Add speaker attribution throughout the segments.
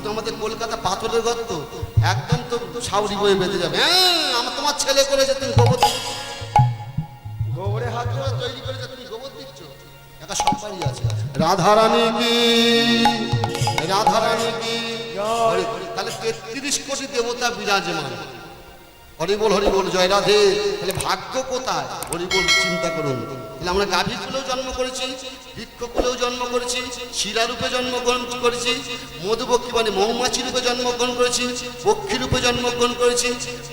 Speaker 1: তো আমাদের কলকাতা পাথরের ঘর তো একদম তো ছাউরি বয়ে বেঁধে যাবে। হ্যাঁ আমার তোমার ছেলে করেছে, তুমি গোবর গোবরে হাত ধরে তৈরি করেছে, তুমি গোবর দিচ্ছ। একটা সম্পারি আছে রাধারানী কি, রাধারানী কি। তাহলে 33 কোটি দেবতা বিরাজমান। হরি বল হরি বল, জয় রাধে। তাহলে ভাগ্য কোথায়? হরি বল চিন্তা করুন। তাহলে আমরা গাভী কুলেও জন্ম করেছি, বৃক্ষ কুলেও জন্ম করেছি, শিরা রূপে জন্মগ্রহণ করেছি, মধুপক্ষী মানে মৌমাছি রূপে জন্মগ্রহণ করেছি, পক্ষী রূপে জন্মগ্রহণ করেছি,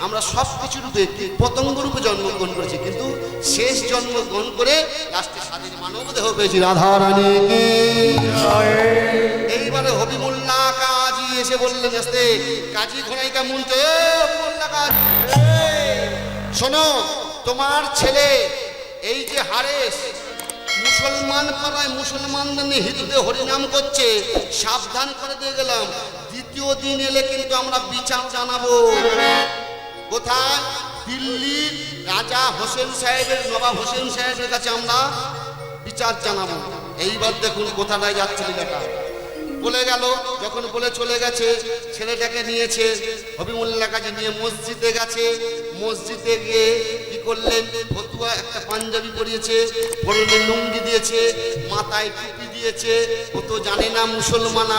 Speaker 1: আমরা সব কিছু রূপে পতঙ্গ রূপে জন্মগ্রহণ করেছি, কিন্তু শেষ জন্মগ্রহণ করে লাস্টে স্বাধীন মানব দেহ পেয়েছি। রাধারানী কি। এইবারে হবিমুল্লাহ কাজী এসে বললেন, আসতে কাজী ঘোড়াইকা মুনতে হবিমুল্লাহ কাজী, শোনো তোমার ছেলে এই যে হারেস মুসলমান পাড়ায় মুসলমানদের নিয়ে হিন্দুদের হরিনাম করছে, সাবধান করে দিয়ে গেলাম, দ্বিতীয় দিন এলে কিন্তু আমরা বিচার জানাবো। কোথায়? দিল্লির রাজা হোসেন সাহেবের, নবাব হোসেন সাহেবের কাছে আমরা বিচার জানাবো। এইবার দেখুন কোথায় যাচ্ছে লেখা। বলে গেল, যখন বলে চলে গেছে, ছেলেটাকে নিয়েছে হবিমুল্লাহ কাজী নিয়ে মসজিদে গেছে। মসজিদে গিয়ে কি করলেন, ফতুয়া একটা পাঞ্জাবি পরিয়েছে, পরনে লুঙ্গি দিয়েছে, মাথায় টুপি দিয়েছে। ও তো জানে না মুসলমান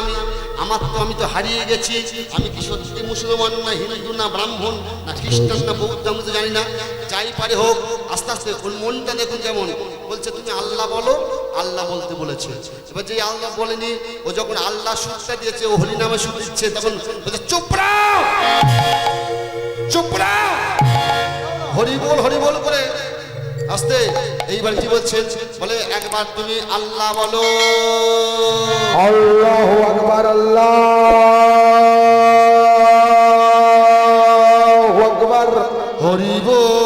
Speaker 1: আমি তো হারিয়ে গেছি, আমি কি সত্যি মুসলমান না হিন্দু না ব্রাহ্মণ না খ্রিস্টান না বৌদ্ধ আমি তো জানি না। যাই পারে হোক, আস্তে আস্তে ওর মনটা দেখুন কেমন। বলছে তুমি আল্লাহ বলো, আল্লাহ বলতে বলেছে। এবার যে আল্লাহ বলেনি, ও যখন আল্লাহ সুরটা দিয়েছে, ও হরি নামে সুর দিচ্ছে, তখন বলছে চুপ রাও, চুপ রাও, হরি বল করে আস্তে। এইবার কি বলছেন, বলে একবার তুমি আল্লাহ বলো,
Speaker 2: আল্লাহু আকবার, আল্লাহু আকবার,
Speaker 1: হরি বল।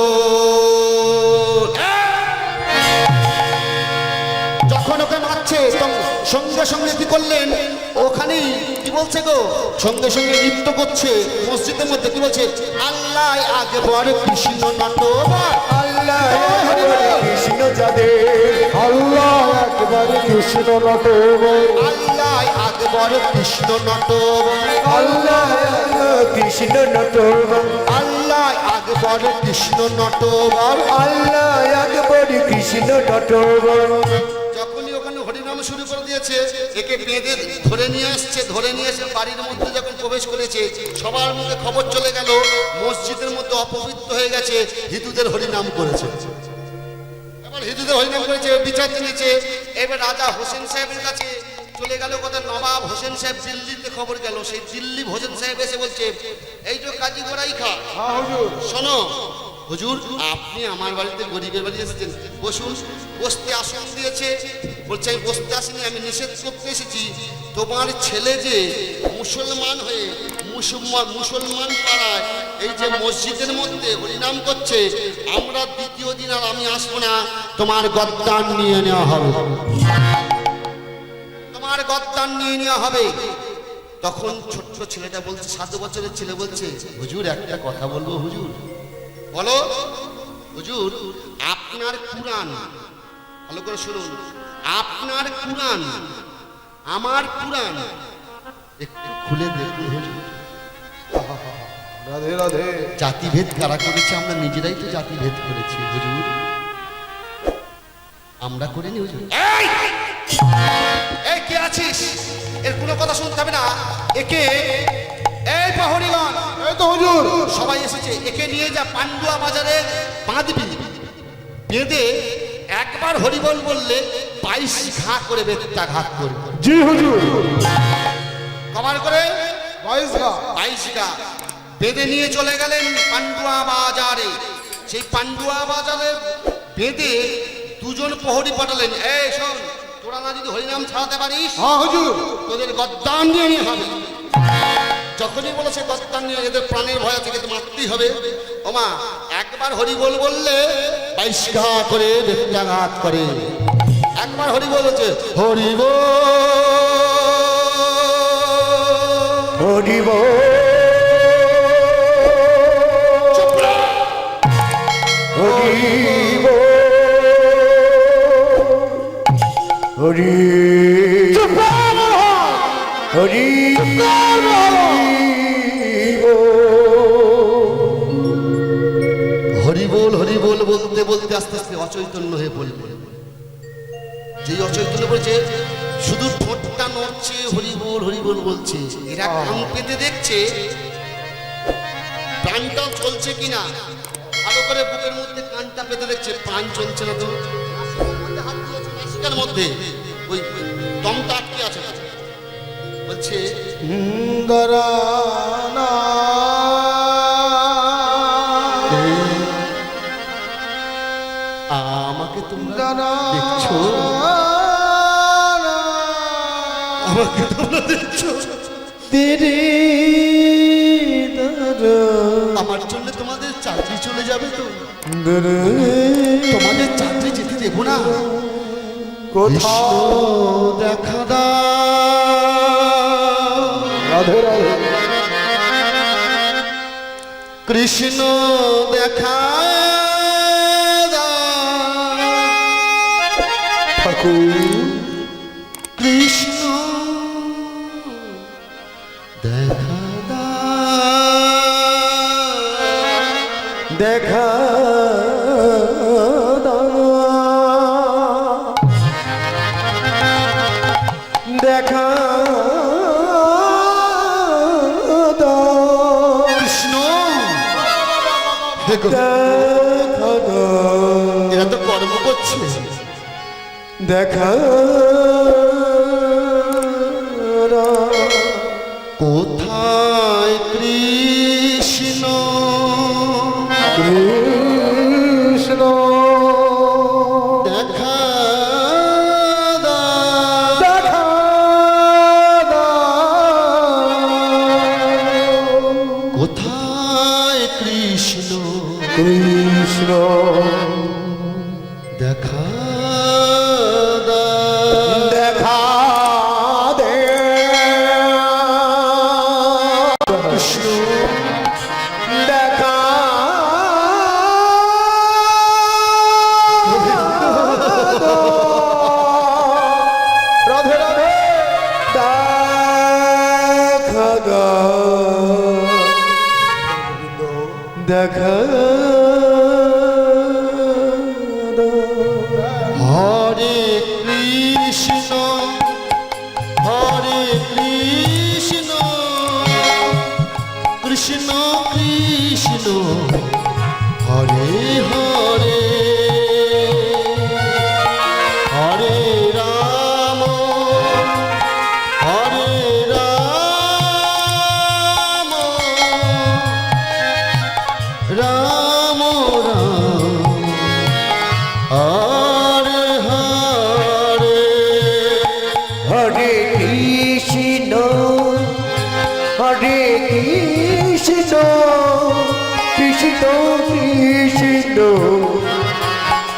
Speaker 1: যখন ওকে মারছে সঙ্গে সঙ্গে কি করলেন, ওখানেই কি বলছে গো, সঙ্গে সঙ্গে নৃত্য করছে মসজিদের মধ্যে। কি বলছে, আল্লাহ আকবার কৃষ্ণ নাটক,
Speaker 2: আল্লাহ আকবার কৃষ্ণ যাদে, আল্লাহ আকবার কৃষ্ণ নাটক,
Speaker 1: আল্লাহ আকবার কৃষ্ণ নাটক,
Speaker 2: আল্লাহ আকবার কৃষ্ণ নাটক,
Speaker 1: আল্লাহ আকবার কৃষ্ণ নাটক,
Speaker 2: আল্লাহ আকবার কৃষ্ণ নাটক।
Speaker 1: যখনই ওখানে হরিনাম শুরু করে দিয়েছে, একে বেঁধে ধরে নিয়ে আসছে। ধরে নিয়ে এসে বাড়ির মধ্যে যখন প্রবেশ করেছে, সবার মুখে খবর চলে গেল মসজিদের মধ্যে অপবিত্র হয়ে গেছে, হিন্দুদের হরিনাম করেছে। এবার হিন্দুদের হরিনাম করেছে, বিচার জেনেছে। এবার রাজা হোসেন সাহেবের কাছে চলে গেল কথা, নবাব হোসেন সাহেব দিল্লিতে খবর গেল। সেই দিল্লি হোসেন সাহেব এসে বলছে, এই তো কাজী গোড়াই খা, শোনো হুজুর, আপনি আমার বাড়িতে গরিবের বাড়ি এসেছেন, বসুন। বসতে আসন দিয়েছে। বলছে আমি বসতে আসিনি, আমি নিষেধ করতে এসেছি। তোমার ছেলে যে মুসলমান হয়ে মুসলমান পাড়ায় এই যে মসজিদের মধ্যে হরিনাম করছে, আমরা দ্বিতীয় দিন আর আমি আসবো না, তোমার গদ্দান নিয়ে নেওয়া হবে, তোমার গদ্দান নিয়ে নেওয়া হবে। তখন ছোট্ট ছেলেটা বলছে, 7 বছরের ছেলে বলছে, হুজুর একটা কথা বলবো হুজুর। বলো। হুজুর আপনার কুরআন, ভালো করে শুনুন, আপনার কুরআন আমার কুরআন একটু খুলে দেখুন হুজুর।
Speaker 2: রাধে রাধে।
Speaker 1: জাতিভেদ কারা করেছে? আমরা নিজেরাই তো জাতিভেদ করেছি হুজুর, আমরা করিনি হুজুর। এই কে আছিস? এর কোনো কথা শুনতে হবে না। একে এই প্রহরীগণ,
Speaker 2: এই তো হুজুর
Speaker 1: সবাই এসেছে, একে নিয়ে যা পান্ডুয়া বাজারে বাঁধবি। বেঁধে একবার হরিবল বললে 22 ঘা করে বেত্যাঘাত করবে।
Speaker 2: জি হুজুর।
Speaker 1: কমার করে
Speaker 2: 22 ঘা।
Speaker 1: 22 ঘা বেঁধে নিয়ে চলে গেলেন পান্ডুয়া বাজারে। সেই পান্ডুয়া বাজারে বেঁধে দুজন প্রহরী পাঠালেন, এই শোন, তোরা না যদি হরিনাম ছাড়াতে পারিস,
Speaker 2: হ্যাঁ হুজুর,
Speaker 1: তোদের গদ্দান নিয়ে নিয়ে হবে। যখনই বলেছে গদ্দান নিয়ে, এদের প্রাণের ভয় আছে, কিন্তু মারতেই হবে। ওমা একবার হরিবল বললে 22 ঘা করে বেত্যাঘাত করে। একবার হরিবল হচ্ছে হরিবল,
Speaker 2: হরিবল, হরিবল, হরি হরি
Speaker 1: হরি বল বলতে বলতে আস্তে আস্তে অচৈতন্য হয়ে পড়বে। যেই অচৈতন্য বলছে শুধু ঠোঁটটা নড়ছে, হরি বল বলছে। এরা কান পেতে দেখছে প্রাণটা চলছে কিনা, ভালো করে বুকের মধ্যে কানটা পেতে দেখছে, প্রাণ চলছে না তো। হাত দিয়েছে নাসিকার মধ্যে, ওই দমটা আটকে আছে। বলছে
Speaker 2: গরানা
Speaker 1: আমাকে তোমরা দেখছো, আমাকে তোমরা দেখছো, আমার জন্য তোমাদের চাকরি চলে যাবে তো, তোমাদের চাকরি যেতে দেবো না।
Speaker 2: কোথাও
Speaker 1: দেখা দাও,
Speaker 2: রাধে রাধে
Speaker 1: কৃষ্ণ দেখা কৃষ্ণ দেখা
Speaker 2: দেখা দেখা
Speaker 1: কৃষ্ণ এরা তো কর্ম করছে।
Speaker 2: দেখা
Speaker 1: কোথায় কৃষ্ণ
Speaker 2: কৃষ্ণ
Speaker 1: দেখা
Speaker 2: দেখা
Speaker 1: কোথায় কৃষ্ণ
Speaker 2: কৃষ্ণ
Speaker 1: দেখা
Speaker 2: দেখা দে
Speaker 1: কৃষ্ণ
Speaker 2: দেখা রাধে রাধে দেখা দেখা
Speaker 1: হরে কৃষ্ণ হরে কৃষ্ণ কৃষ্ণ কৃষ্ণ হরে হরে হরে রাম হরে রাম রাম রাম হরে হরে
Speaker 2: হরে কৃষ্ণ হরে কৃষ্ণ কৃষ্ণ কৃষ্ণ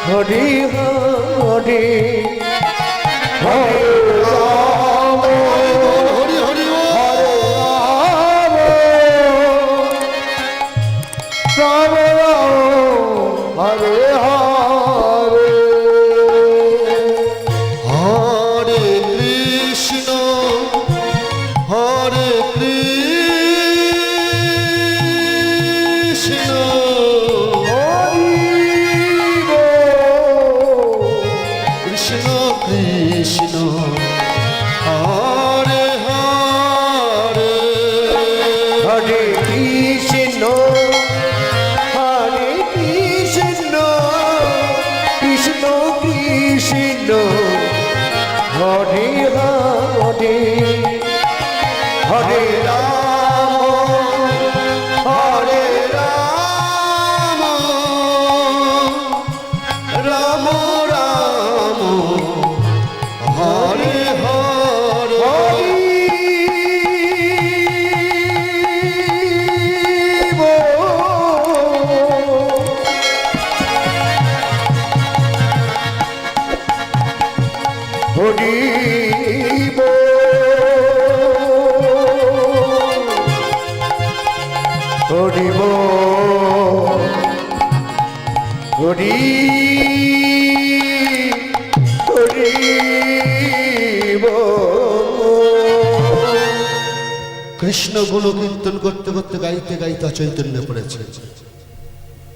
Speaker 2: হরে হরে হরে রাম
Speaker 1: হরি হরি
Speaker 2: হরে রাম রাম হরে হরে
Speaker 1: হরে কৃষ্ণ হরে কৃষ্ণ কৃষ্ণ কৃষ্ণ হরে হরে
Speaker 2: হরে কৃষ্ণ হরে কৃষ্ণ কৃষ্ণ কৃষ্ণ হরে হরে হরে রাম হরে
Speaker 1: রাম রাম রাম হরে হরে
Speaker 2: হরিব হরি হরিব
Speaker 1: কৃষ্ণ গুণ কীর্তন করতে করতে গাইতে গাইতে অচৈতন্য পড়েছে।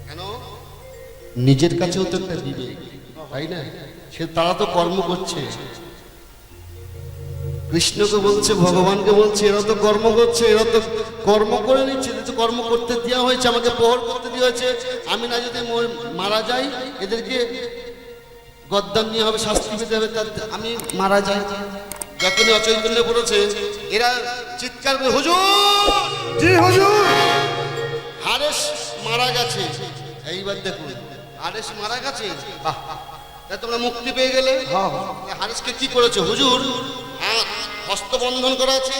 Speaker 1: কেন? নিজের কাছেও তো একটা বিবেক, তাই না? সে তারা তো কর্ম করছে, কৃষ্ণকে বলছে, ভগবানকে বলছে, এরা তো কর্ম করছে, এরা তো কর্ম করে নিচ্ছে, এদের তো কর্ম করতে দেওয়া হয়েছে, আমাকে প্রহর করতে দেওয়া হয়েছে। আমি না যদি মারা যাই, এদেরকে গদ্দান নিয়ে হবে, শাস্তি পেতে হবে, তার আমি মারা যাই। যখনই অচৈতন্য পড়েছে, এরা চিৎকার করে, হুজুর,
Speaker 2: জি হুজুর,
Speaker 1: হারেস মারা গেছে। এইবার দেখুন, হারেস মারা গেছে, বাহ, তা তোমরা মুক্তি পেয়ে গেলে। হারেসকে কি করেছে? হুজুর, হস্তবন্ধন করা আছে,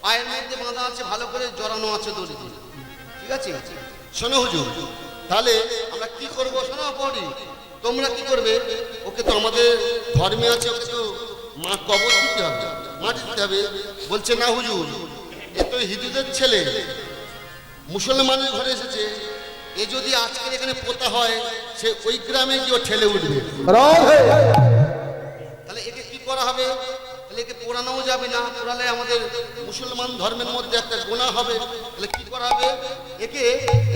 Speaker 1: পায়ের মধ্যে বাঁধা আছে, ভালো করে জড়ানো আছে দড়ি, ঠিক আছে? শোনো হুজুর, তাহলে আমরা কি করবো? শোনো পড়ি, তোমরা কি করবে? ওকে তো আমাদের ধর্মে আছে, ওকে তো মা কবর দিতে হবে, মাটি দিতে হবে। বলছে না হুজুর, এ তো হিন্দুদের ছেলে, মুসলমানের ঘরে এসেছে, এ যদি আজকের এখানে পোতা হয়, সে ওই গ্রামে গিয়ে ঠেলে উঠবে। তাহলে একে কি করা হবে? তাহলে একে পোড়ানোও যাবে না, পোড়ালে আমাদের মুসলমান ধর্মের মধ্যে একটা গুনাহ হবে। তাহলে কি করা হবে? একে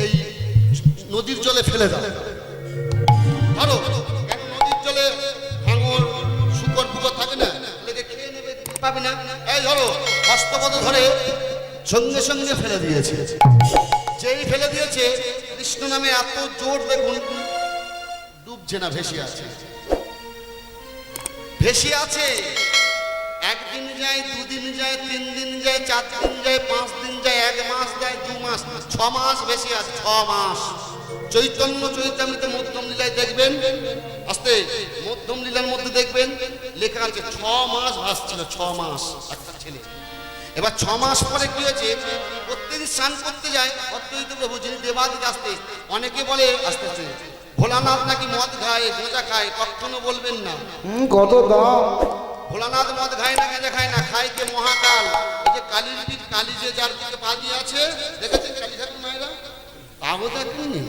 Speaker 1: এই নদীর জলে ফেলে দাও। ধরো, কেন নদীর জলে ভাঙর শুকর পুকর থাকে না, একে খেয়ে নেবে, পাবে না। এই ধরো, হস্তপদ ধরে সঙ্গে সঙ্গে ফেলে দিয়েছে। যেই ফেলে দিয়েছে, কৃষ্ণ নামে এত জোর, দেখুন ডুবছে না, ভেসে আছে, ভেসে আছে। একদিন যায়, দুদিন যায়, 3 দিন যায়, 4 দিন যায়, 5 দিন যায়, 1 মাস যায়, 2 মাস, 6 মাস ভেসে আছে, 6 মাস। চৈতন্য চৈতামৃতে মধ্যম লীলায় দেখবেন, আস্তে মধ্যম লীলার মধ্যে দেখবেন লেখা আছে 6 মাস ভাসছিল, 6 মাস একটা ছেলে। এবার 6 মাস পরে কি হয়েছে? প্রত্যেকদিন স্নান করতে যায় অদ্বৈত প্রভু, যিনি দেবাদিক। আসতে অনেকে বলে আস্তে আস্তে ভোলানাথ নাকি মদ খায়, গাঁজা খায়, কখনো বলবেন না।
Speaker 2: কত দাম?
Speaker 1: ভোলানাথ মদ খায় না, গাঁজা খায় না, খায় কে মহাকাল। এই যে কালীর পীঠ, কালী যে যার দিকে পা দিয়ে আছে, দেখেছেন কালী ঠাকুর মায়েরা? তাও দেখেননি?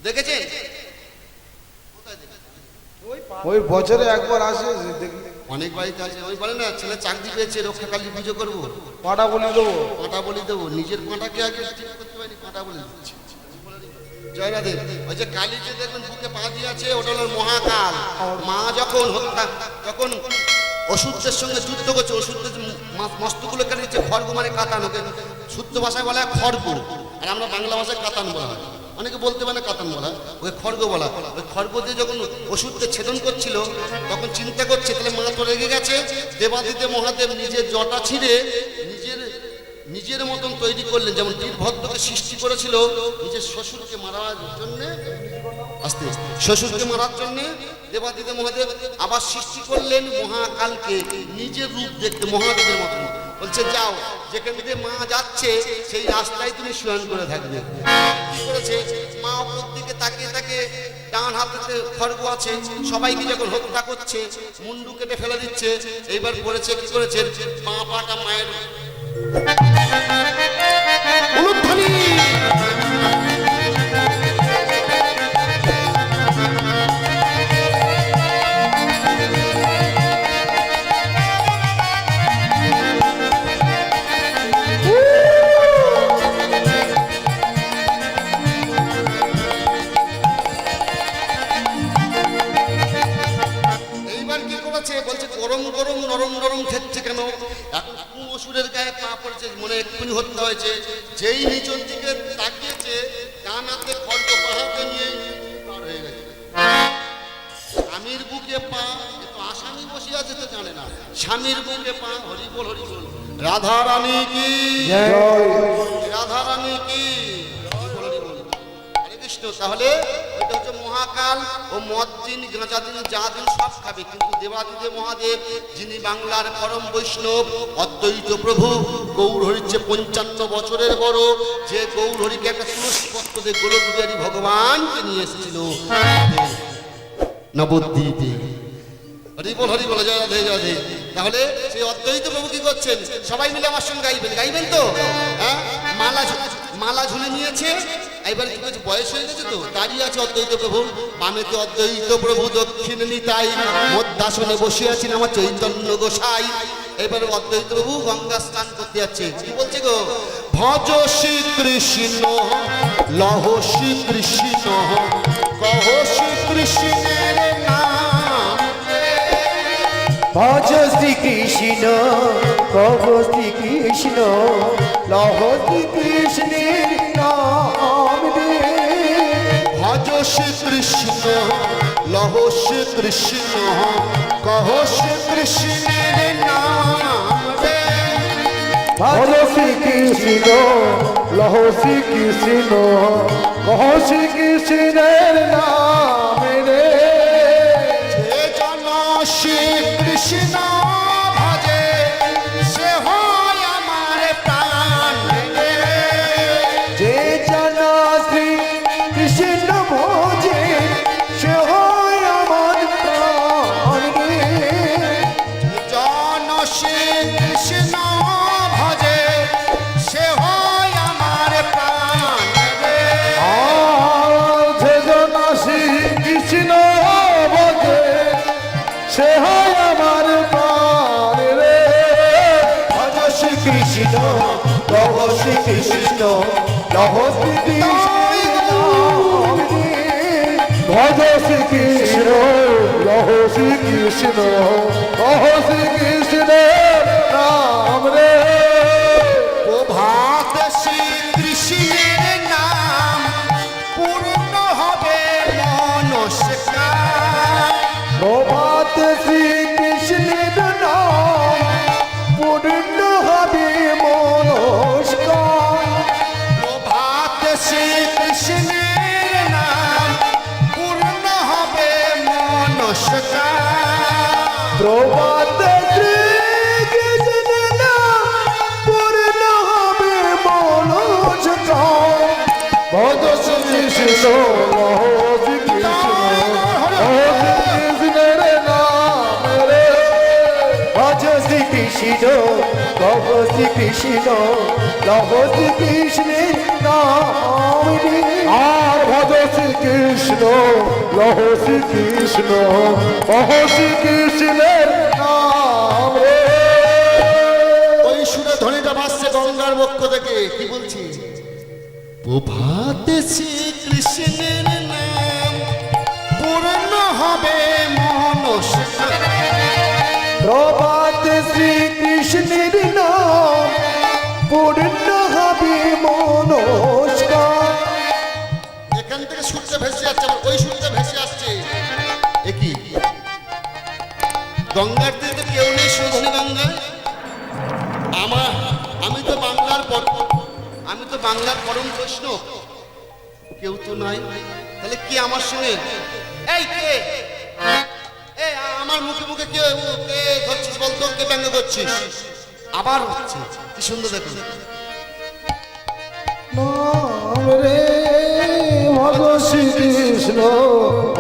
Speaker 1: দেখেছেন?
Speaker 2: ওই বছরে একবার আসে, দেখি
Speaker 1: অনেক বাড়িতে আছে। ওই বলে না, ছেলে চাকরি পেয়েছে, রক্ষা কালী পুজো করবো,
Speaker 2: পাটা বলি দেবো।
Speaker 1: পাটা বলি দেবো। নিজের পাটাকে আগে ঠিক করতে পারিনি, পাটা বলি দিচ্ছি। জয় রাধে। ওই যে কালী যে দেখবেন বুকে পা দিয়ে আছে, ওটা হলো মহাকাল। মা যখন যখন ওষুধের সঙ্গে যুদ্ধ করছে, ওষুধের মস্তগুলো কেটে দিচ্ছে, খড়গু মানে কাতান, ওকে শুদ্ধ ভাষায় বলা হয় খড়গু, আর আমরা বাংলা ভাষায় কাতান বলা হয়। অনেকে বলতে পারে কাতান বলা, ওই খড়গ বলা। ওই খড়গ দিয়ে যখন ওষুধকে ছেদন করছিল, তখন চিন্তা করছে, তাহলে মা তো রেগে গেছে। দেবাদিতে মহাদেব নিজের জটা ছিঁড়ে নিজের মতন তৈরি করলেন, যেমন বীরভদ্রকে সৃষ্টি করেছিল নিজের শ্বশুরকে মারার জন্য, আস্তে শ্বশুরকে মারার জন্য দেবাদিতে মহাদেব আবার সৃষ্টি করলেন মহাকালকে, নিজের রূপ দেখতে মহাদেবের মতন। বলছে যাও, যেখান থেকে মা যাচ্ছে সেই রাস্তায় তুমি শয়ন করে থাকবে। কি করেছে? মা ওপর দিকে তাকিয়ে তাকিয়ে, ডান হাতে খড়গ আছে, সবাইকে যখন হত্যা করছে, মুন্ডু কেটে ফেলে দিচ্ছে। এইবার করেছে কি করেছে? পা পাটা মায়ের উলুধ্বনি। বলছে গরম গরম নরম নরম ঠেকছে কেন? এখন অসুরের গায়ে পা পড়েছে, মনে এক্ষুনি হত্যা হয়েছে। যেই নিচের দিকে তাকিয়েছে, ডান হাতে খড়গ, পা হাতে নিয়ে পার হয়ে গেছে। স্বামীর বুকে পা, তো আসামি বসে আছে তো জানে না, স্বামীর বুকে পা। হরি বল, হরি বল। রাধা রানী কি, রাধা রানী কি, হরি বল, হরে কৃষ্ণ। তাহলে এটা হচ্ছে মহাকাল। ও মদ দিন, গাঁজা দিন, যা দিন সব খাবে, কিন্তু দেবাদিদেব মহাদেব, যিনি বাংলার পরম বৈষ্ণব, অদ্বৈত প্রভু, গৌর হরির চেয়ে 55 বছরের বড়, যে গৌর হরিকে একটা তুলসী পত্র দিয়ে গোলক বিহারী ভগবানকে নিয়ে এসেছিল নবদ্বীপে। হরি বল, হরি বল, জয় রাধে, জয় রাধে। তাহলে সেই অদ্বৈত প্রভু কি করছেন? সবাই মিলে আমার সঙ্গে গাইবেন, গাইবেন তো? হ্যাঁ, মালা ঝুলে নিয়েছে। এবার কি করছে? বয়স হয়ে গেছে তো, দাঁড়িয়ে আছে অদ্বৈত প্রভু। বামেতে অদ্বৈত প্রভু, দক্ষিণে নিতাই, মধ্যাসনে বসে আছেন আমার চৈতন্য গোসাই। এবারে অদ্বৈত প্রভু গঙ্গা স্নান করতে যাচ্ছে, কি বলছে গো? ভজ শ্রী কৃষ্ণ লহ শ্রী কৃষ্ণ কহ শ্রী কৃষ্ণের নাম।
Speaker 3: ভজ শ্রী কৃষ্ণ কহ শ্রী কৃষ্ণ লহ শ্রী কৃষ্ণের নাম রে।
Speaker 1: ভজ শ্রী কৃষ্ণ লহ শ্রী কৃষ্ণ কহ শ্রী কৃষ্ণের নাম রে।
Speaker 3: ভজ শ্রী কৃষ্ণ লহ শ্রী কৃষ্ণ কহ শ্রী কৃষ্ণের নাম রে।
Speaker 1: যে জন শ্রী কৃষ্ণ ভজে সে হয় আমার প্রাণ রে।
Speaker 3: যে জন শ্রী কৃষ্ণ ভজে সে হয় আমার প্রাণ রে।
Speaker 1: জন শ্রী কৃষ্ণ ভজে সে হয় আমার প্রাণ রে।
Speaker 3: যে জন শ্রী কৃষ্ণ ভজে সে হয় আমার প্রাণ রে। ভজ শ্রী কৃষ্ণ লহ শ্রী কৃষ্ণ লহ শ্রী কৃষ্ণ ভজ শ্রী কৃষ্ণ লহ শ্রী কৃষ্ণ লহ শ্রী কৃষ্ণের নাম রে।
Speaker 1: প্রভাত শ্রী কৃষ্ণের নাম পূর্ণ হবে মনস্কার।
Speaker 3: প্রভাত শ্রী কৃষ্ণের নাম পূর্ণ হবে মনস্কার।
Speaker 1: প্রভাত শ্রী কৃষ্ণের নাম পূর্ণ হবে মনস্কার।
Speaker 3: প্রভাত শ্রী কৃষ্ণের নাম পূর্ণ হবে মনস্কার। ভজ শ্রী কৃষ্ণ লহ শ্রী কৃষ্ণ লহ শ্রী কৃষ্ণের নাম রে। ভজ শ্রী কৃষ্ণ লহ শ্রী কৃষ্ণ লহ শ্রী কৃষ্ণের নাম রে। আর ভজ শ্রী কৃষ্ণ লহ শ্রী কৃষ্ণ লহ শ্রী কৃষ্ণের নাম রে।
Speaker 1: ওই সুরে ধ্বনিটা ভাসছে গঙ্গার বক্ষ থেকে, কি বলছি? প্রভাতে শ্রী কৃষ্ণের নাম পূর্ণ হবে মনস্কার।
Speaker 3: প্রভাত শ্রী কৃষ্ণের নাম পূর্ণ হবে মনস্কার।
Speaker 1: এখান থেকে সূর্য ভেসে যাচ্ছে, আবার ওই সূর্য ভেসে আসছে। একই গঙ্গার তীরে কেউ নেই, সুধনী গঙ্গা। আমি তো বাংলার পরম বৈষ্ণব, কেউ তো নাই। তাহলে কি আমার সঙ্গে এই কে এ আমার মুখে মুখে কে কে ধরছিস বলতো, কে ব্যঙ্গ করছিস? আবার হচ্ছে, কি সুন্দর দেখুন।
Speaker 3: নাম রে ভজ শ্রী কৃষ্ণ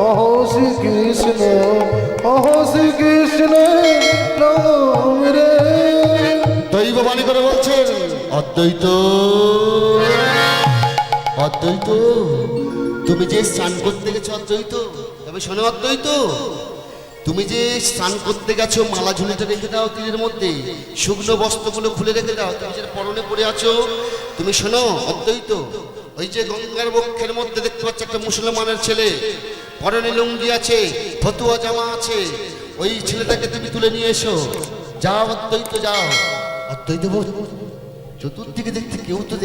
Speaker 3: অহ শ্রী কৃষ্ণ অহ শ্রী কৃষ্ণ নাম রে।
Speaker 1: দৈব বাণী করে বলছেন অদ্বৈত অদ্বৈত তুমি যে স্নান করতে গেছো অদ্বৈত, তবে শোনো অদ্বৈত, তুমি যে স্নান করতে গেছো মালা ঝুলিতে রেখে দাও তীরের মধ্যে, শুকনো বস্ত্রগুলো খুলে রেখে দাও, তুমি যে পরনে পড়ে আছো। তুমি শোনো অদ্বৈত, ওই যে গঙ্গার বক্ষের মধ্যে দেখতে পাচ্ছ একটা মুসলমানের ছেলে, পরনে লুঙ্গি আছে, ফতুয়া জামা আছে, ওই ছেলেটাকে তুমি তুলে নিয়ে এসো। যাও অদ্বৈত যাও। অদ্বৈত বল চতুর্দিকে দেখতে কেউ তো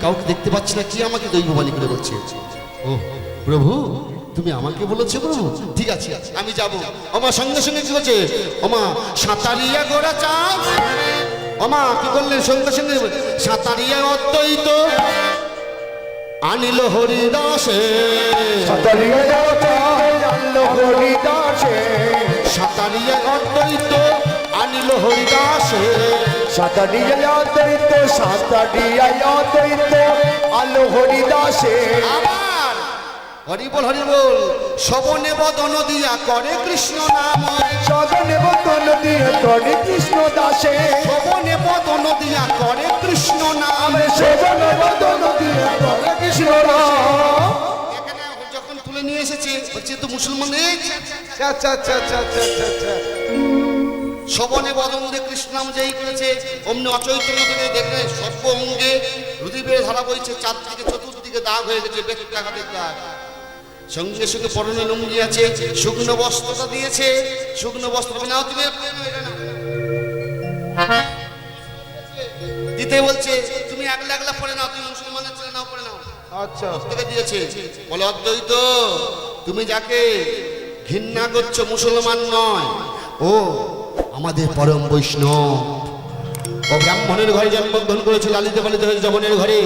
Speaker 1: কাউকে দেখতে পাচ্ছি না, কি আমাকে দৈববাণী করে বলছে? ও প্রভু, তুমি আমাকে বলেছো প্রভু, ঠিক আছে আমি যাব। ওমা সঙ্গে সঙ্গে কি হচ্ছে? ওমা সাঁতারিয়া গোড়া চাঁদ, ওমা কি করলেন? সঙ্গে সঙ্গে সাঁতারিয়া অদ্বৈত আনিল হরিদাসে।
Speaker 3: সাঁতারিয়া আনলো হরিদাসে।
Speaker 1: সাঁতারিয়া অদ্বৈত আনিল হরিদাসে।
Speaker 3: সাঁতারিয়া অদ্বৈত সাঁতারিয়া অদ্বৈত আলো হরিদাসে।
Speaker 1: আবার হরি বল হরি বল। শবনে বদন দিয়া করে কৃষ্ণ নাম।
Speaker 3: সদনে বদন দিয়ে করে কৃষ্ণ দাসে।
Speaker 1: শবনে বদন দিয়া করে কৃষ্ণ নাম।
Speaker 3: সদনে বদন দিয়ে করে কৃষ্ণ নাম।
Speaker 1: এখানে যখন তুলে নিয়ে এসেছে বলছে তো মুসলমান।
Speaker 2: আচ্ছা আচ্ছা আচ্ছা আচ্ছা আচ্ছা আচ্ছা।
Speaker 1: শোভনে বদন্দে কৃষ্ণাম যেই করেছে অমনি অচৈতন্য থেকে দেখলে সর্ব অঙ্গে রুধিরের ধারা বইছে, চারদিকে চতুর্দিকে দাগ হয়ে গেছে, ব্যক্তিঘাতের দাগ। সঙ্গে সঙ্গে পরনে লুঙ্গি আছে, শুকনো বস্ত্রটা দিয়েছে, শুকনো বস্ত্র নাও তুমি দিতে বলছে, তুমি একলা একলা পরে নাও, তুমি মুসলমানের ছেলে নাও পরে নাও।
Speaker 2: আচ্ছা
Speaker 1: থেকে দিয়েছে, বলে অদ্বৈত তুমি যাকে ঘৃণা করছো মুসলমান নয়, ও আমাদের পরম বৈষ্ণব। ও ব্রাহ্মণের ঘরে জন্মগ্রহণ করেছে, লালিত পালিত হয়েছে যবনের ঘরে।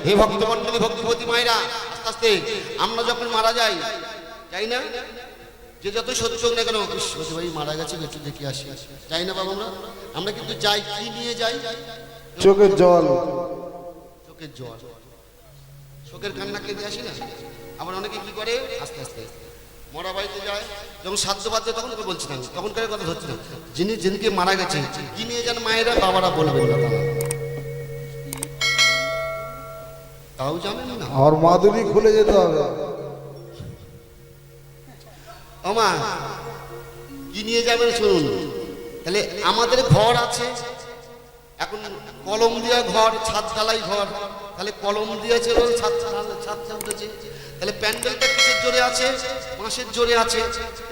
Speaker 1: হে ভক্তমণ্ডলী, ভক্তিপতি মায়েরা, আস্তে আস্তে আমরা যখন মারা যাই, যাই না, যে যত সত্য হোক না কেন, ভাই মারা গেছে একটু দেখে আসি, যাই না বাবা? আমরা কিন্তু যাই, কি নিয়ে যাই?
Speaker 2: চোখের জল,
Speaker 1: চোখের জল, চোখের কান্না কেঁদে আসি না? আবার অনেকে কি করে, আস্তে আস্তে মরা বাড়িতে যায়, যখন সাধ্য বাধ্য তখন তো বলছি না, তখনকার কথা ধরছি না, যিনি যেদিকে মারা গেছে কি নিয়ে যান মায়েরা বাবারা বলবেন না, তাও জানেন না।
Speaker 2: আর মাদুরি খুলে যেতে হবে।
Speaker 1: ও মা, কি নিয়ে যাবেন শুনুন। তাহলে আমাদের ঘর আছে, এখন কলম দিয়া ঘর, ছাদ ঢালাই ঘর, তাহলে কলম দিয়েছে, ছাদ উঠেছে, তাহলে প্যান্ডেলটা কিসের জোরে আছে? বাঁশের জোরে আছে।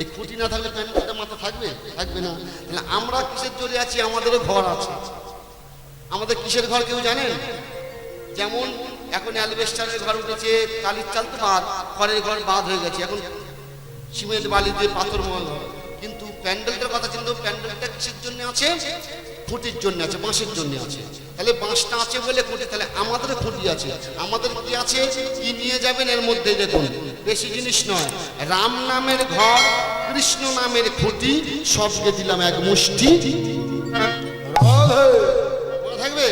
Speaker 1: এই খুঁটি না থাকলে প্যান্ডেলটা মাথা থাকবে? থাকবে না। তাহলে আমরা কিসের জোরে আছি? আমাদেরও ঘর আছে। আমাদের কিসের ঘর কেউ জানেন? যেমন এখন অ্যালবেস্টারের ঘর উঠেছে, টালির চাল তো বাদ, খড়ের ঘর বাদ হয়ে গেছে, এখন সিমেন্ট বালি দিয়ে পাথর মহল। কিন্তু প্যান্ডেলটার কথা চিন্তা, প্যান্ডেলটা কিসের জন্য আছে? খুঁটির জন্য আছে, বাঁশের জন্য আছে। তাহলে বাঁশটা আছে বলে খুঁটি, তাহলে আমাদের খুঁটি আছে। আমাদের কি আছে? কি নিয়ে যাবেন এর মধ্যে দেখুন, বেশি জিনিস নয়। রাম নামের ঘর, কৃষ্ণ নামের খুঁটি, সবকে দিলাম এক মুষ্টি। মনে থাকবে?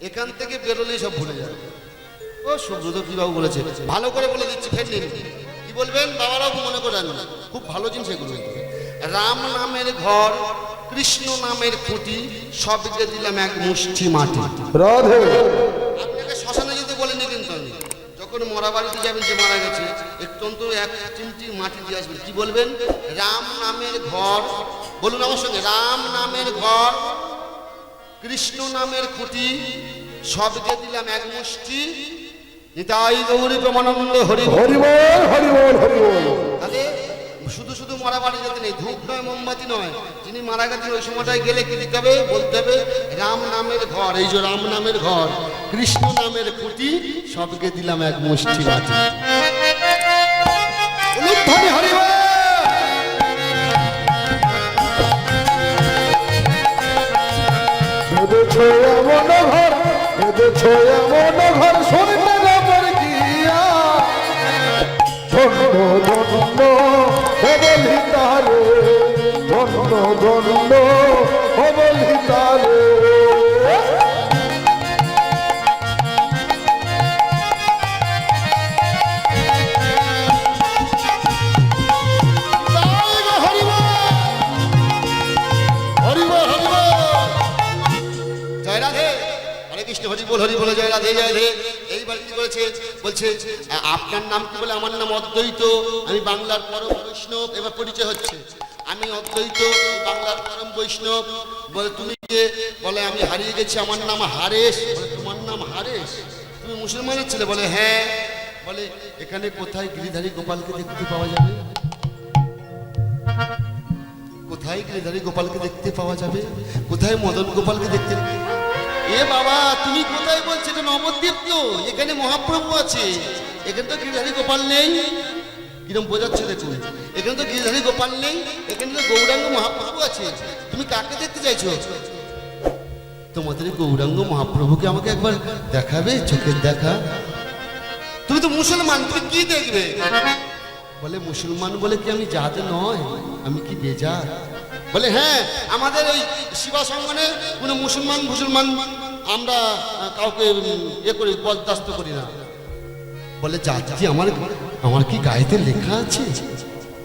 Speaker 1: এখান থেকে বেরোলেই সব ভুলে যাবে। ও সুব্রত কি বাবু বলেছে, ভালো করে বলে দিচ্ছি, ফের নিন। কি বলবেন বাবারাও মনে করেন, খুব ভালো জিনিস এগুলো। রাম নামের ঘর, কৃষ্ণ নামের খুঁটি, সবকে দিলাম এক মুষ্টি মাটি।
Speaker 2: রাধে,
Speaker 1: আপনাকে শ্মশানে যেতে বলেনি কিন্তু আমি, যখন মরা বাড়িতে যাবেন, যে মারা গেছে, একটু অন্তর এক চিমটি মাটি দিয়ে আসবেন। কি বলবেন? রাম নামের ঘর, বলুন আমার সঙ্গে, রাম নামের ঘর, কৃষ্ণ নামের খুঁটি, সবকে দিলাম এক মুষ্টি। নিতাই গৌরী প্রেমানন্দ হরি
Speaker 2: হরি বল, হরি বল, হরি বল।
Speaker 1: তাহলে শুধু শুধু মরা বাড়ি যেতে নেই, ধূপ নয়, মোমবাতি নয়। যিনি মারা গেছেন ওই সময়টায় গেলে কি দিতে হবে? বলতে হবে রাম নামের ঘর, এই যে রাম নামের ঘর, কৃষ্ণ নামের খুঁটি, সবকে দিলাম এক মুষ্টি মাটি। বলুন ধনী হরি বল।
Speaker 2: বেঁধেছো এমন ঘর, বেঁধেছো এমন ঘর, শুনলে রামের গিয়া, ধন্য ধন্য বলি তারে, ধন্য ধন্য বলি তারে।
Speaker 1: জয় রাধে, হরে কৃষ্ণ, হরি বল, হরি বল, জয় রাধে, জয় রাধে। এইবার কি বলেছে? বলছে আপনার নাম কি? বলে আমার নাম অদ্বৈত, আমি বাংলার পরম বৈষ্ণব। এবার পরিচয় হচ্ছে, আমি অদ্বৈত, বাংলার পরম বৈষ্ণব। বলে তুমি কে? বলে আমি হারিয়ে গেছি, আমার নাম হারেশ। বলে তোমার নাম হারেশ? তুমি মুসলমানের ছেলে? বলে হ্যাঁ। বলে এখানে কোথায় গিরিধারী গোপালকে দেখতে পাওয়া যাবে? কোথায় গিরিধারী গোপালকে দেখতে পাওয়া যাবে? কোথায় মদন গোপালকে দেখতে? এ বাবা, তুমি কোথায় বলছো? এটা নবদ্বীপ তো, এখানে মহাপ্রভু আছে, এখানে তো গিরিধারী গোপাল নেই। কিরম বোঝাচ্ছে দেখুন, এখানে তো গিরিধারী গোপাল নেই, এখানে তো গৌরাঙ্গ মহাপ্রভু আছে। তুমি কাকে দেখতে চাইছো? তোমাদের গৌরাঙ্গ মহাপ্রভুকে আমাকে একবার দেখাবে, চোখের দেখা। তুমি তো মুসলমান, তুমি কি দেখবে? বলে মুসলমান বলে কি আমি জাত নয়? আমি কি বেজাত? বলে হ্যাঁ, আমাদের ওই শিবা সঙ্গনে কোনো মুসলমান আমরা কাউকে এ করি, বরদাস্ত করি না। বলে জাতি আমার কি গায়েতে লেখা আছে?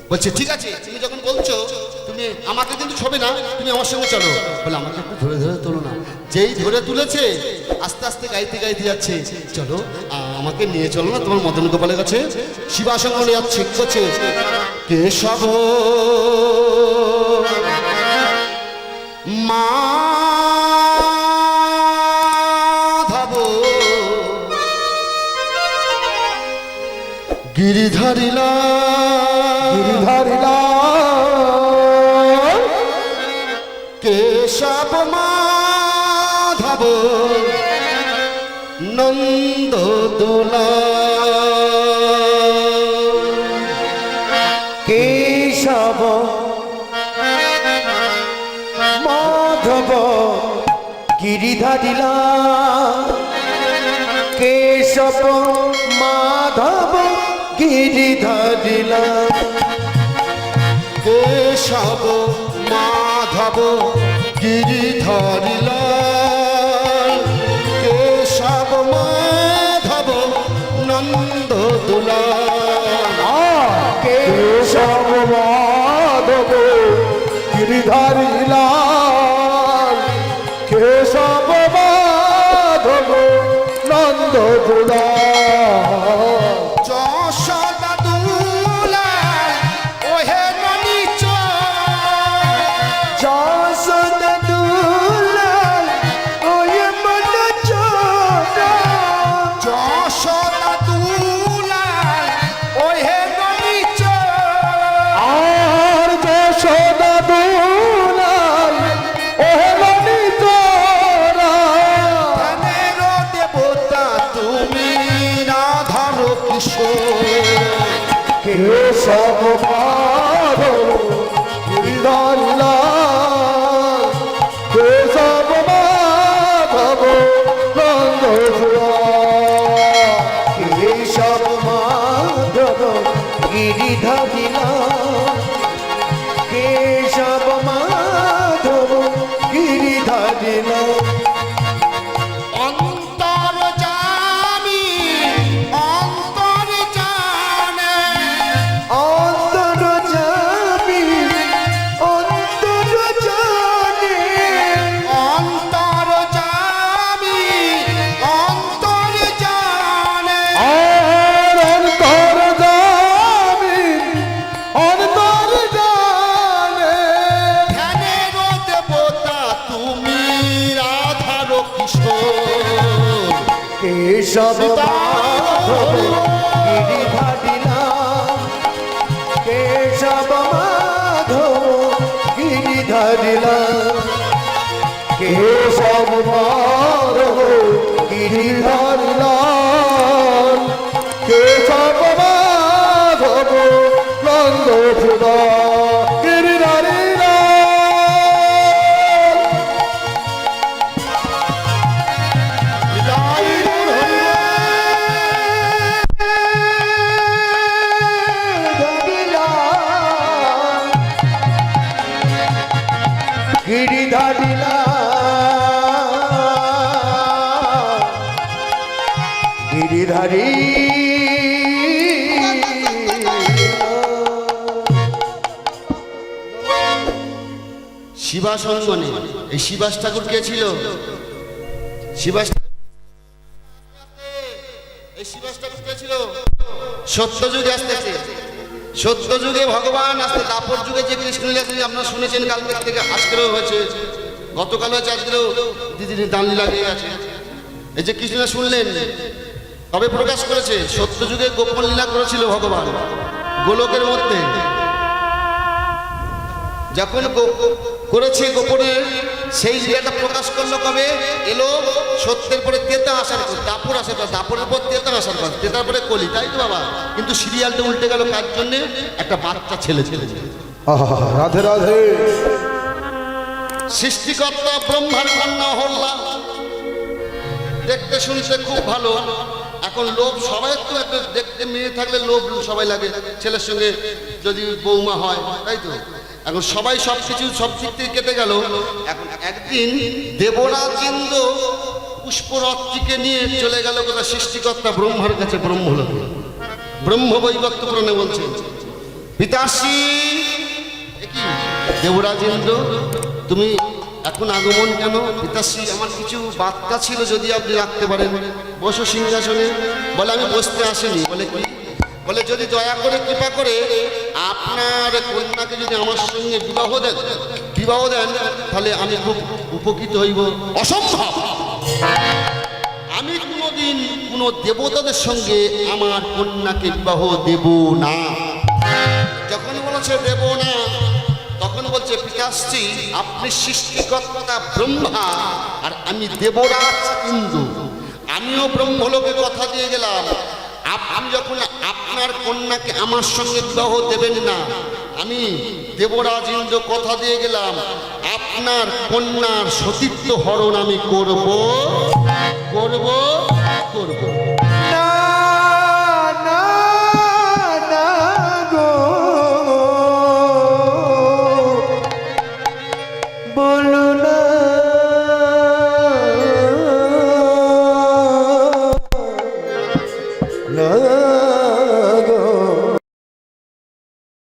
Speaker 1: বলছে ঠিক আছে, তুমি যখন বলছো তুমি আমাকে কিন্তু ছবে না, তুমি আমার সঙ্গে চলো। বলে আমাকে একটু ধরে ধরে তোলো না। যেই ধরে তুলেছে আস্তে আস্তে গাইতে গাইতে যাচ্ছে, চলো আমাকে নিয়ে চলো না তোমার মদন গোপালের কাছে। শিবাসঙ্গ যাচ্ছে, করছে কেশব মাধব গিরিধারিলা
Speaker 2: গিরিধারিলা
Speaker 1: কেশব মাধব নন্দ দোলা
Speaker 3: কেশব মাধব গিরিধারিলা কেশব মাধব গিরিধারিলা
Speaker 1: কেশব মাধব গিরিধারিলা কেশব মাধব নন্দ দোলা
Speaker 2: কেশব মাধব গিরিধারিলা কেশব মাধব নন্দ দোলা
Speaker 1: যশোদা দুলাল ওহে ননিচ
Speaker 3: যশোদা দুলাল ওই মন চোরা
Speaker 1: যশোদা দুলাল ওহে ননিচ
Speaker 2: আর যশোদা দুলাল ওহেলনি তোরা
Speaker 1: ধ্যানের দেবতা তুমি রাধার কিশোর
Speaker 2: কেশব মাধব গিরিধারিলা কেশব মাধব নন্দ দোলা
Speaker 3: কেশব মাধব গিরিধারিলা কেশব মাধব গিরিধারিলা
Speaker 1: অন্তর জামি অন্তর জানে
Speaker 3: অন্তর যাবি অন্তর জানে
Speaker 1: অন্তর জামি অন্তর জানে
Speaker 2: আর অন্তর জামি অন্তর জানে
Speaker 1: ধ্যানের দেবতা তুমি রাধার কিশোর
Speaker 3: কেশব মাধব গিরিধারিলা কেশব মাধব গিরিধারিলা
Speaker 2: কেশব মাধব গিরিধারিলা কেশব মাধব নন্দ দোলা গিরিধারিলা
Speaker 3: গিরিধারিলা গিরিধারী
Speaker 1: শিবাস অঙ্গনে এই শিবাস ঠাকুর কে ছিল? শিবাস এই শিবাস ঠাকুর কে ছিল? সত্য যুগে আসতেছে, সত্য যুগে ভগবান আসতে, দাপর যুগে যে কৃষ্ণলীলা আপনারা শুনেছেন কালকের থেকে, আজকেরও হয়েছে, গতকাল হয়েছে, আজকেরও দিদির দান লীলা গিয়ে আছে। এই যে কৃষ্ণলীলা শুনলেন তবে প্রকাশ করেছে, সত্য যুগে গোপন লীলা করেছিল ভগবান গোলকের মধ্যে। যখন করেছে গোপনে, সেই লীলাটা প্রকাশ করলো কবে? এলো সত্যের পরে তেতা আসার পর, দাপর আসার পর, দাপরের পর তেতা আসার পর, তেতার পরে কলি, তাই তো বাবা? কিন্তু সিরিয়ালটা উল্টে গেল কার জন্যে? একটা বাচ্চা ছেলে ছেলে
Speaker 2: রাধে রাধে।
Speaker 1: সৃষ্টিকর্তা ব্রহ্মার কন্যা হল্লা, দেখতে শুনতে খুব ভালো। এখন লোভ সবাই তো, একটা দেখতে মেয়ে থাকলে লোভ সবাই লাগে, ছেলের সঙ্গে যদি বৌমা হয়, তাই তো? এখন সবাই সব কিছু সব দিক থেকে কেটে গেল। এখন একদিন দেবরাজ ইন্দ্র পুষ্পরথটিকে নিয়ে চলে গেল কোথায়? সৃষ্টিকর্তা ব্রহ্মার কাছে, ব্রহ্মলোকে। ব্রহ্ম বৈবর্ত পুরাণে বলছেন পিতাশ্রী, এ কি দেবরাজেন্দ্র, তুমি এখন আগমন কেন? পিতাশ্রী, আমার কিছু বার্তা ছিল, যদি আপনি রাখতে পারেন। বসো সিংহাসনে। বলে আমি বসতে আসিনি। বলে কি? বলে যদি দয়া করে কৃপা করে আপনার কন্যাকে যদি আমার সঙ্গে বিবাহ দেন তাহলে আমি খুব উপকৃত হইব। অসম্ভব! আমি কোনোদিন কোনো দেবতাদের সঙ্গে আমার কন্যাকে বিবাহ দেব না। যখন বলেছে দেব না, তখন বলছে পিতাশ্রী, আপনি সৃষ্টিকর্তা ব্রহ্মা আর আমি দেবরাজ ইন্দ্র। আমিও ব্রহ্মলোকে কথা দিয়ে গেলাম, আমি যখন আপনার কন্যাকে আমার সঙ্গে বিবাহ দেবেন না, আমি দেবরাজ ইন্দ্র কথা দিয়ে গেলাম আপনার কন্যার সতীত্ব হরণ আমি করব।